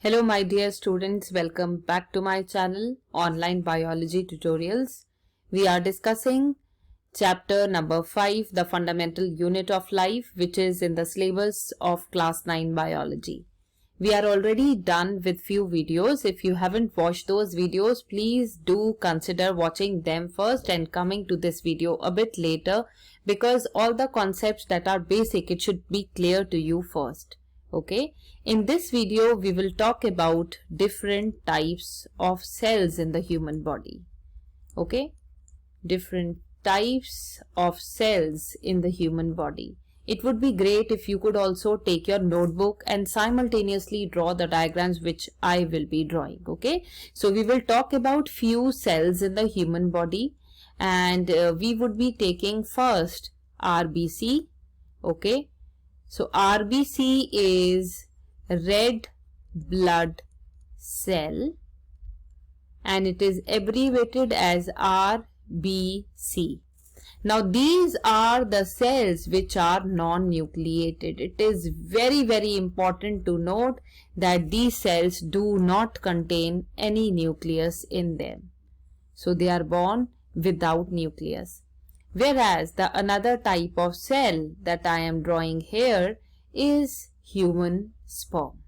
Hello my dear students, welcome back to my channel Online Biology Tutorials. We are discussing chapter number 5, the fundamental unit of life, which is in the syllabus of class 9 biology. We are already done with few videos. If you haven't watched those videos, please do consider watching them first and coming to this video a bit later, because all the concepts that are basic, it should be clear to you first. Okay, in this video we will talk about different types of cells in the human body. Okay, different types of cells in the human body. It would be great if you could also take your notebook and simultaneously draw the diagrams which I will be drawing. Okay, so we will talk about few cells in the human body, and we would be taking first RBC. Okay, so RBC is red blood cell and it is abbreviated as RBC. Now these are the cells which are non-nucleated. It is very important to note that these cells do not contain any nucleus in them. So they are born without nucleus. Whereas the another type of cell that I am drawing here is human sperm.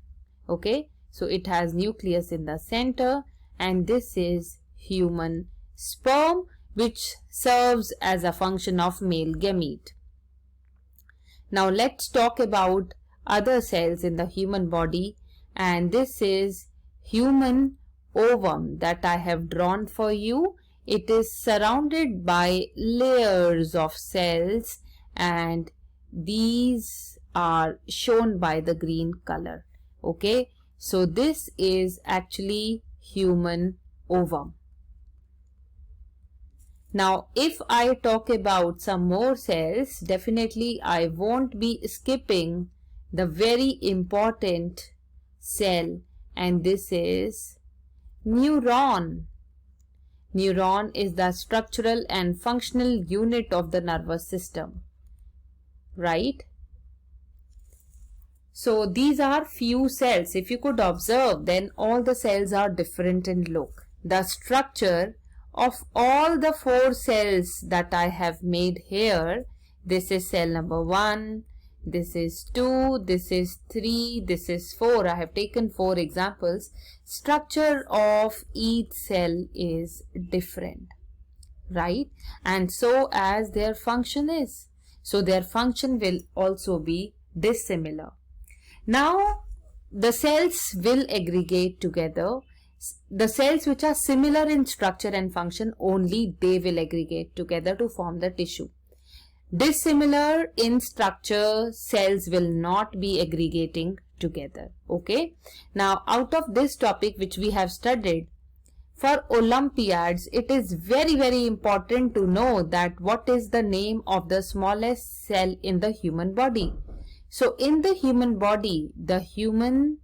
Okay, so it has nucleus in the center, and this is human sperm, which serves as a function of male gamete. Now let's talk about other cells in the human body, and this is human ovum that I have drawn for you. It is surrounded by layers of cells, and these are shown by the green color. Okay, so this is actually human ovum. Now if I talk about some more cells, definitely I won't be skipping the very important cell, and this is neuron. Neuron is the structural and functional unit of the nervous system, right? So these are few cells. If you could observe, then all the cells are different in look. The structure of all the 4 cells that I have made here, this is cell number 1, this is 2, this is 3, this is 4. I have taken 4 examples. Structure of each cell is different, right? And so as their function is. So their function will also be dissimilar. Now the cells will aggregate together. The cells which are similar in structure and function, only they will aggregate together to form the tissue. Dissimilar in structure cells will not be aggregating together. Okay, now out of this topic which we have studied, for Olympiads it is very important to know that what is the name of the smallest cell in the human body. So in the human body, the human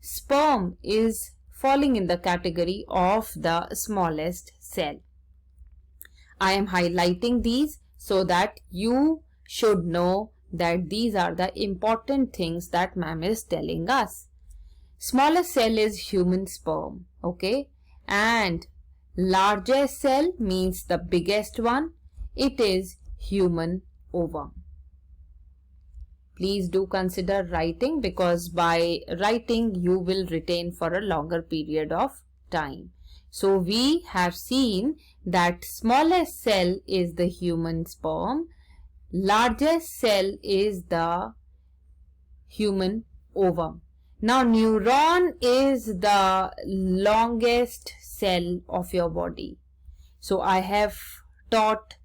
sperm is falling in the category of the smallest cell. I am highlighting these so that you should know that these are the important things that ma'am is telling us. Smallest cell is human sperm, okay, and largest cell means the biggest one. It is human ovum. Please do consider writing, because by writing you will retain for a longer period of time. So we have seen that smallest cell is the human sperm, largest cell is the human ovum. Now neuron is the longest cell of your body. So I have taught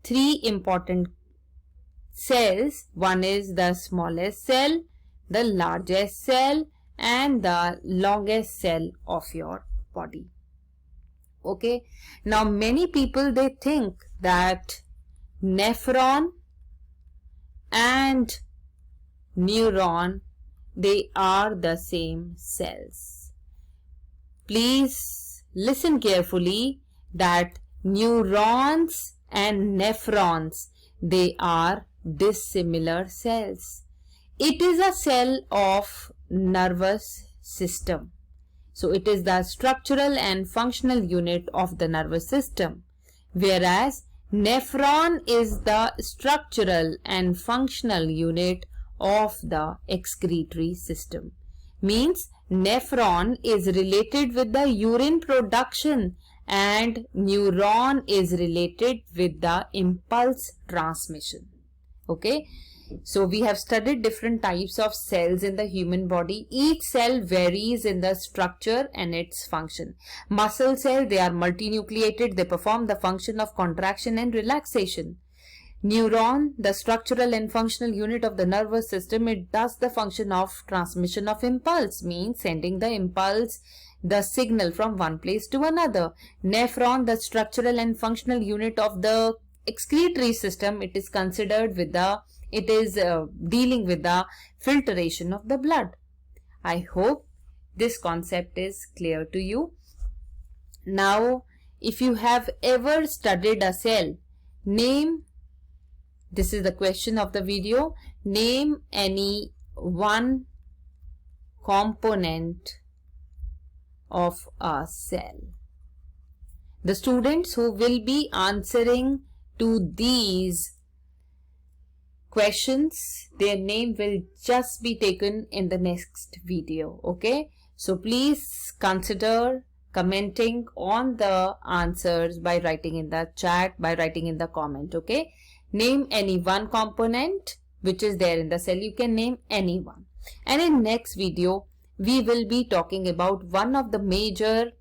3 important cells. One is the smallest cell, the largest cell, and the longest cell of your body. Okay, now many people, they think that nephron and neuron, they are the same cells. Please listen carefully that neurons and nephrons, they are dissimilar cells. It is a cell of nervous system. So it is the structural and functional unit of the nervous system, whereas nephron is the structural and functional unit of the excretory system. Means nephron is related with the urine production and neuron is related with the impulse transmission. Okay. So we have studied different types of cells in the human body. Each cell varies in the structure and its function. Muscle cell, they are multinucleated. They perform the function of contraction and relaxation. Neuron, the structural and functional unit of the nervous system, it does the function of transmission of impulse, means sending the impulse, the signal from one place to another. Nephron, the structural and functional unit of the excretory system, it is considered with the dealing with the filtration of the blood. I hope this concept is clear to you. Now, if you have ever studied a cell, name, this is the question of the video, name any one component of a cell. The students who will be answering to these questions, their name will just be taken in the next video. Okay, so please consider commenting on the answers by writing in the chat, by writing in the comment. Okay, name any one component which is there in the cell. You can name any one. And in next video we will be talking about one of the major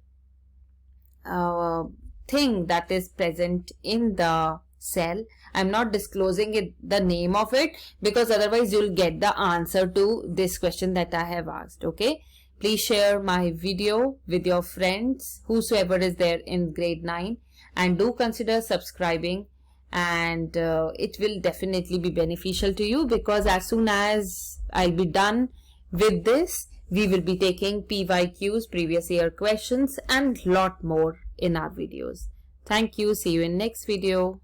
thing that is present in the cell. I'm not disclosing the name of it, because otherwise you'll get the answer to this question that I have asked. Okay, please share my video with your friends, whosoever is there in grade 9, and do consider subscribing, and it will definitely be beneficial to you, because as soon as I'll be done with this, we will be taking PYQs, previous year questions, and lot more in our videos. Thank you. See you in next video.